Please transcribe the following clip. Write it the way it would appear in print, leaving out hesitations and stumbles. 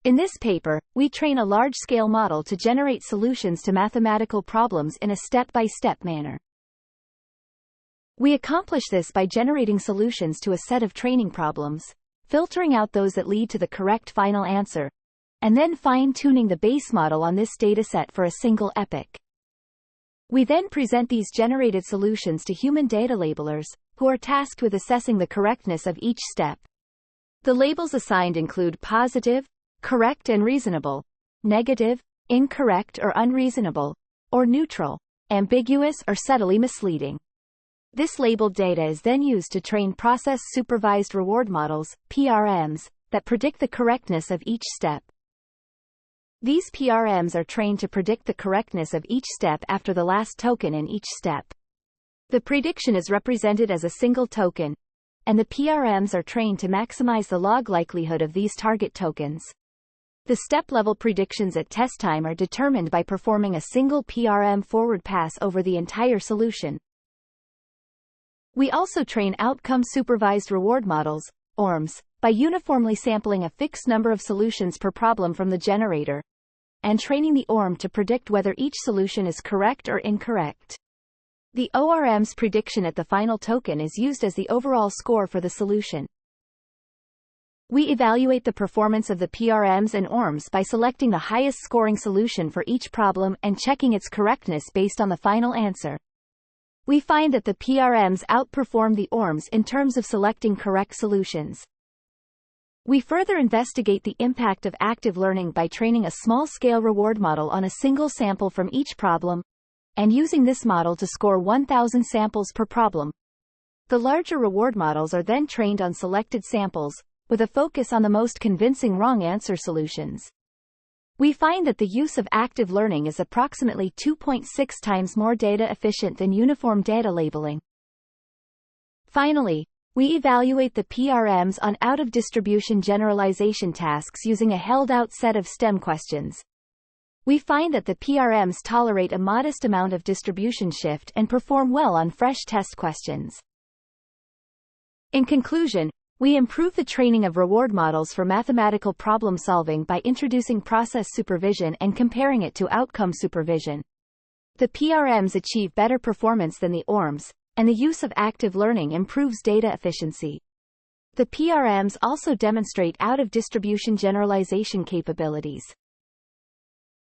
In this paper, we train a large-scale model to generate solutions to mathematical problems in a step-by-step manner. We accomplish this by generating solutions to a set of training problems, filtering out those that lead to the correct final answer, and then fine-tuning the base model on this dataset for a single epoch. We then present these generated solutions to human data labelers, who are tasked with assessing the correctness of each step. The labels assigned include positive, correct and reasonable, negative, incorrect or unreasonable, or neutral, ambiguous or subtly misleading. This labeled data is then used to train process-supervised reward models, PRMs, that predict the correctness of each step. These PRMs are trained to predict the correctness of each step after the last token in each step. The prediction is represented as a single token, and the PRMs are trained to maximize the log likelihood of these target tokens. The step-level predictions at test time are determined by performing a single PRM forward pass over the entire solution. We also train outcome-supervised reward models, ORMs, by uniformly sampling a fixed number of solutions per problem from the generator, and training the ORM to predict whether each solution is correct or incorrect. The ORM's prediction at the final token is used as the overall score for the solution. We evaluate the performance of the PRMs and ORMs by selecting the highest scoring solution for each problem and checking its correctness based on the final answer. We find that the PRMs outperform the ORMs in terms of selecting correct solutions. We further investigate the impact of active learning by training a small-scale reward model on a single sample from each problem, and using this model to score 1,000 samples per problem. The larger reward models are then trained on selected samples, with a focus on the most convincing wrong answer solutions. We find that the use of active learning is approximately 2.6 times more data efficient than uniform data labeling. Finally, we evaluate the PRMs on out-of-distribution generalization tasks using a held-out set of STEM questions. We find that the PRMs tolerate a modest amount of distribution shift and perform well on fresh test questions. In conclusion, we improve the training of reward models for mathematical problem solving by introducing process supervision and comparing it to outcome supervision. The PRMs achieve better performance than the ORMs, and the use of active learning improves data efficiency. The PRMs also demonstrate out-of-distribution generalization capabilities.